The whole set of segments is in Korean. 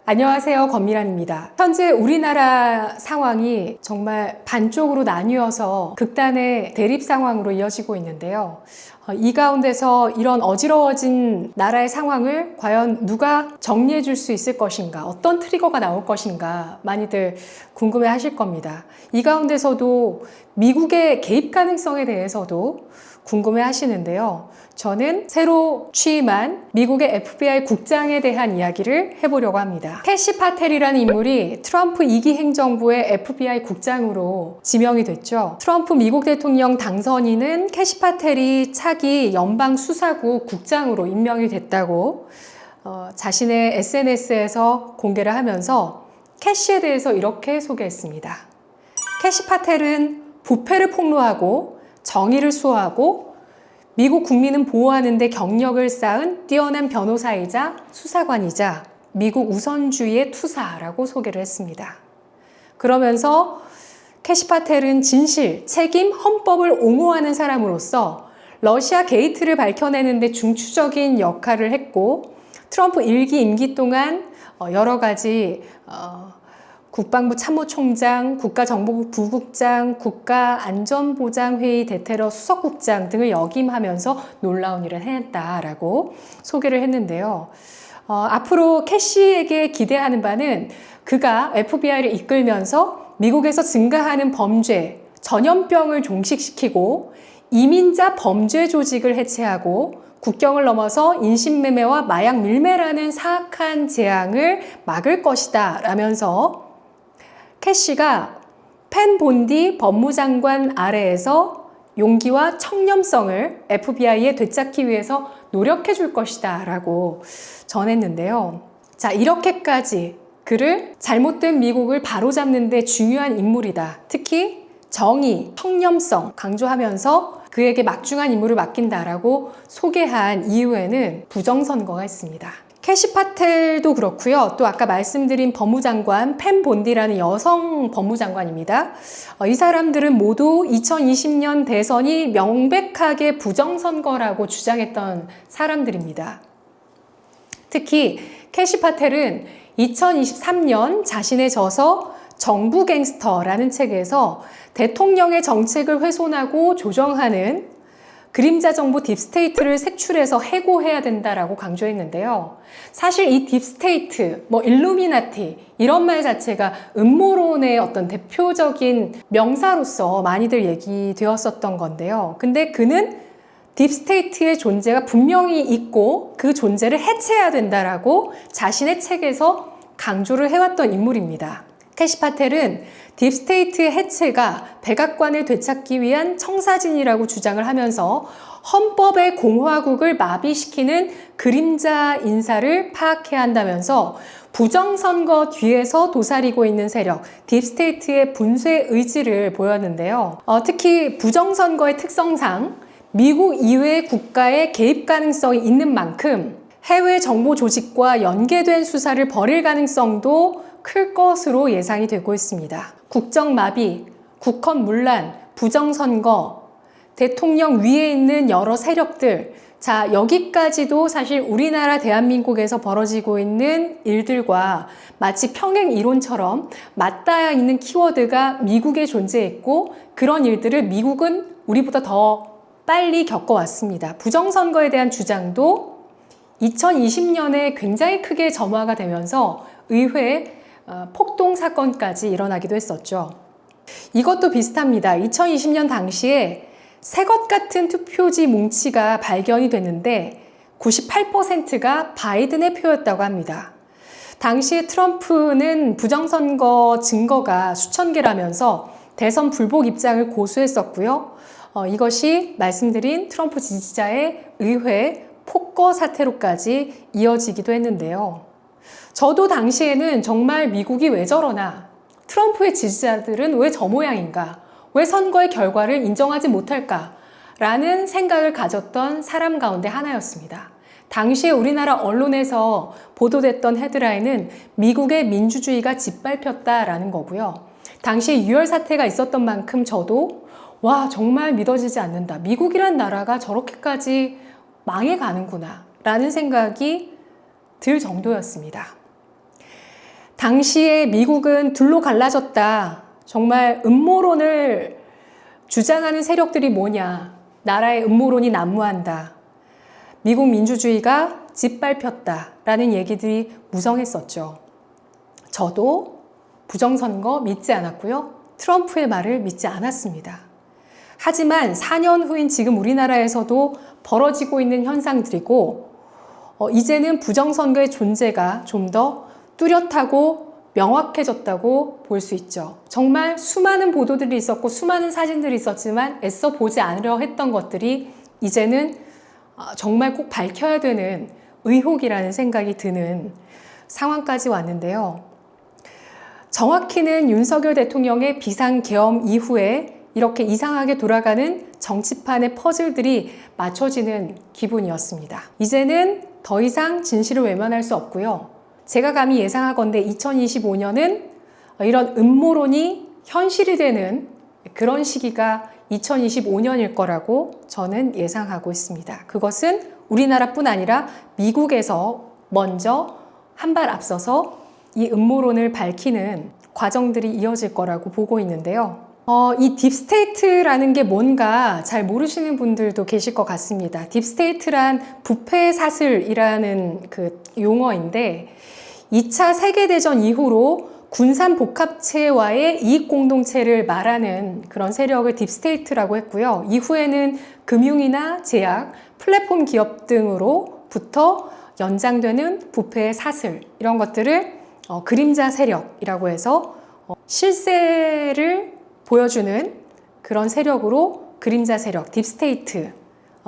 안녕하세요, 권미란입니다. 현재 우리나라 상황이 정말 반쪽으로 나뉘어서 극단의 대립 상황으로 이어지고 있는데요. 이 가운데서 이런 어지러워진 나라의 상황을 과연 누가 정리해 줄 수 있을 것인가, 어떤 트리거가 나올 것인가 많이들 궁금해 하실 겁니다. 이 가운데서도 미국의 개입 가능성에 대해서도 궁금해 하시는데요. 저는 새로 취임한 미국의 FBI 국장에 대한 이야기를 해보려고 합니다. 캐시 파텔이라는 인물이 트럼프 2기 행정부의 FBI 국장으로 지명이 됐죠. 트럼프 미국 대통령 당선인은 캐시 파텔이 차기 연방수사국 국장으로 임명이 됐다고 자신의 SNS에서 공개를 하면서 캐시에 대해서 이렇게 소개했습니다. 캐시 파텔은 부패를 폭로하고 정의를 수호하고 미국 국민은 보호하는 데 경력을 쌓은 뛰어난 변호사이자 수사관이자 미국 우선주의의 투사라고 소개를 했습니다. 그러면서 캐시 파텔은 진실, 책임, 헌법을 옹호하는 사람으로서 러시아 게이트를 밝혀내는 데 중추적인 역할을 했고 트럼프 1기 임기 동안 여러 가지 국방부 참모총장, 국가정보국 부국장, 국가안전보장회의 대테러 수석국장 등을 역임하면서 놀라운 일을 해냈다라고 소개를 했는데요. 앞으로 캐시에게 기대하는 바는 그가 FBI를 이끌면서 미국에서 증가하는 범죄, 전염병을 종식시키고 이민자 범죄 조직을 해체하고 국경을 넘어서 인신매매와 마약 밀매라는 사악한 재앙을 막을 것이다 라면서 캐시가 펜 본디 법무장관 아래에서 용기와 청렴성을 FBI에 되찾기 위해서 노력해 줄 것이다 라고 전했는데요. 자, 이렇게까지 그를 잘못된 미국을 바로잡는 데 중요한 인물이다. 특히 정의, 청렴성 강조하면서 그에게 막중한 임무를 맡긴다라고 소개한 이후에는 부정선거가 있습니다. 캐시 파텔도 그렇고요. 또 아까 말씀드린 법무장관 펜 본디라는 여성 법무장관입니다. 이 사람들은 모두 2020년 대선이 명백하게 부정선거라고 주장했던 사람들입니다. 특히 캐시 파텔은 2023년 자신의 저서 정부 갱스터라는 책에서 대통령의 정책을 훼손하고 조정하는 그림자 정부 딥스테이트를 색출해서 해고해야 된다라고 강조했는데요. 사실 이 딥스테이트, 일루미나티 이런 말 자체가 음모론의 어떤 대표적인 명사로서 많이들 얘기되었었던 건데요. 근데 그는 딥스테이트의 존재가 분명히 있고 그 존재를 해체해야 된다라고 자신의 책에서 강조를 해왔던 인물입니다. 캐시 파텔은 딥스테이트의 해체가 백악관을 되찾기 위한 청사진이라고 주장을 하면서 헌법의 공화국을 마비시키는 그림자 인사를 파악해야 한다면서 부정선거 뒤에서 도사리고 있는 세력, 딥스테이트의 분쇄 의지를 보였는데요. 특히 부정선거의 특성상 미국 이외의 국가의 개입 가능성이 있는 만큼 해외 정보 조직과 연계된 수사를 벌일 가능성도 클 것으로 예상이 되고 있습니다. 국정마비, 국헌문란, 부정선거, 대통령 위에 있는 여러 세력들, 자, 여기까지도 사실 우리나라 대한민국에서 벌어지고 있는 일들과 마치 평행 이론처럼 맞닿아 있는 키워드가 미국에 존재했고 그런 일들을 미국은 우리보다 더 빨리 겪어왔습니다. 부정선거에 대한 주장도 2020년에 굉장히 크게 점화가 되면서 의회 폭동 사건까지 일어나기도 했었죠. 이것도 비슷합니다. 2020년 당시에 새것 같은 투표지 뭉치가 발견이 됐는데 98%가 바이든의 표였다고 합니다. 당시에 트럼프는 부정선거 증거가 수천 개라면서 대선 불복 입장을 고수했었고요. 이것이 말씀드린 트럼프 지지자의 의회 폭거 사태로까지 이어지기도 했는데요. 저도 당시에는 정말 미국이 왜 저러나, 트럼프의 지지자들은 왜 저 모양인가, 왜 선거의 결과를 인정하지 못할까 라는 생각을 가졌던 사람 가운데 하나였습니다. 당시에 우리나라 언론에서 보도됐던 헤드라인은 미국의 민주주의가 짓밟혔다라는 거고요. 당시에 유혈 사태가 있었던 만큼 저도 와, 정말 믿어지지 않는다. 미국이란 나라가 저렇게까지 망해가는구나 라는 생각이 들 정도였습니다. 당시에 미국은 둘로 갈라졌다. 정말 음모론을 주장하는 세력들이 뭐냐. 나라의 음모론이 난무한다. 미국 민주주의가 짓밟혔다. 라는 얘기들이 무성했었죠. 저도 부정선거 믿지 않았고요. 트럼프의 말을 믿지 않았습니다. 하지만 4년 후인 지금 우리나라에서도 벌어지고 있는 현상들이고 이제는 부정선거의 존재가 좀 더 뚜렷하고 명확해졌다고 볼 수 있죠. 정말 수많은 보도들이 있었고 수많은 사진들이 있었지만 애써 보지 않으려 했던 것들이 이제는 정말 꼭 밝혀야 되는 의혹이라는 생각이 드는 상황까지 왔는데요. 정확히는 윤석열 대통령의 비상계엄 이후에 이렇게 이상하게 돌아가는 정치판의 퍼즐들이 맞춰지는 기분이었습니다. 이제는 더 이상 진실을 외면할 수 없고요. 제가 감히 예상하건대 2025년은 이런 음모론이 현실이 되는 그런 시기가 2025년일 거라고 저는 예상하고 있습니다. 그것은 우리나라뿐 아니라 미국에서 먼저 한 발 앞서서 이 음모론을 밝히는 과정들이 이어질 거라고 보고 있는데요. 이 딥스테이트라는 게 뭔가 잘 모르시는 분들도 계실 것 같습니다. 딥스테이트란 부패사슬이라는 그 용어인데 2차 세계대전 이후로 군산복합체와의 이익공동체를 말하는 그런 세력을 딥스테이트라고 했고요. 이후에는 금융이나 제약, 플랫폼 기업 등으로부터 연장되는 부패의 사슬 이런 것들을 그림자 세력이라고 해서 실세를 보여주는 그런 세력으로 그림자 세력, 딥스테이트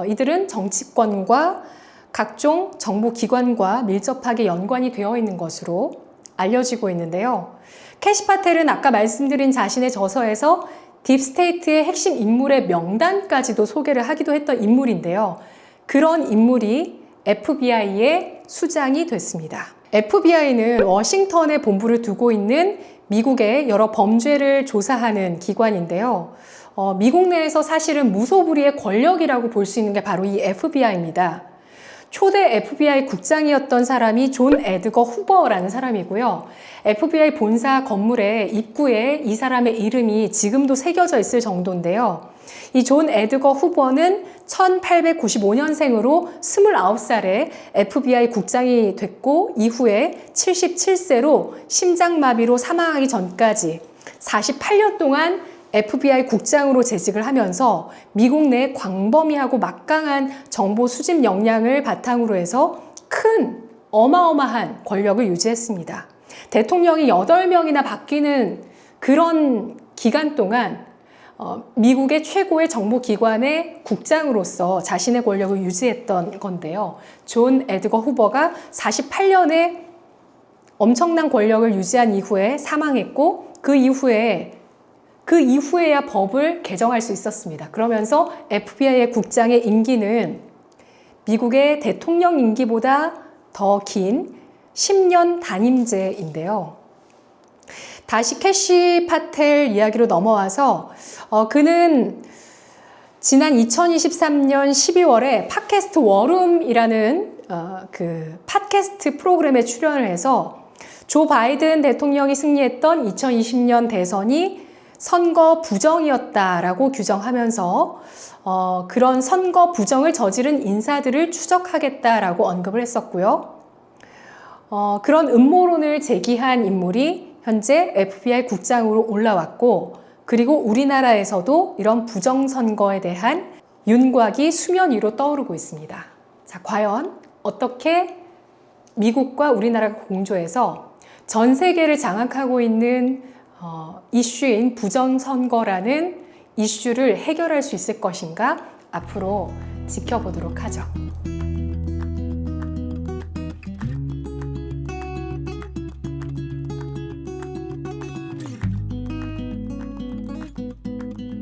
이들은 정치권과 각종 정보기관과 밀접하게 연관이 되어 있는 것으로 알려지고 있는데요. 캐시 파텔은 아까 말씀드린 자신의 저서에서 딥스테이트의 핵심 인물의 명단까지도 소개를 하기도 했던 인물인데요. 그런 인물이 FBI의 수장이 됐습니다. FBI는 워싱턴에 본부를 두고 있는 미국의 여러 범죄를 조사하는 기관인데요. 미국 내에서 사실은 무소불위의 권력이라고 볼 수 있는 게 바로 이 FBI입니다. 초대 FBI 국장이었던 사람이 존 에드거 후버라는 사람이고요. FBI 본사 건물의 입구에 이 사람의 이름이 지금도 새겨져 있을 정도인데요. 이 존 에드거 후버는 1895년생으로 29살에 FBI 국장이 됐고 이후에 77세로 심장마비로 사망하기 전까지 48년 동안 FBI 국장으로 재직을 하면서 미국 내 광범위하고 막강한 정보 수집 역량을 바탕으로 해서 큰 어마어마한 권력을 유지했습니다. 대통령이 8명이나 바뀌는 그런 기간 동안 미국의 최고의 정보기관의 국장으로서 자신의 권력을 유지했던 건데요. 존 에드거 후버가 48년에 엄청난 권력을 유지한 이후에 사망했고 그 이후에야 법을 개정할 수 있었습니다. 그러면서 FBI의 국장의 임기는 미국의 대통령 임기보다 더 긴 10년 단임제인데요. 다시 캐시 파텔 이야기로 넘어와서 그는 지난 2023년 12월에 팟캐스트 워룸이라는 그 팟캐스트 프로그램에 출연을 해서 조 바이든 대통령이 승리했던 2020년 대선이 선거 부정이었다라고 규정하면서 그런 선거 부정을 저지른 인사들을 추적하겠다라고 언급을 했었고요. 그런 음모론을 제기한 인물이 현재 FBI 국장으로 올라왔고 그리고 우리나라에서도 이런 부정선거에 대한 윤곽이 수면 위로 떠오르고 있습니다. 자, 과연 어떻게 미국과 우리나라가 공조해서 전 세계를 장악하고 있는 이슈인 부정선거라는 이슈를 해결할 수 있을 것인가 앞으로 지켜보도록 하죠.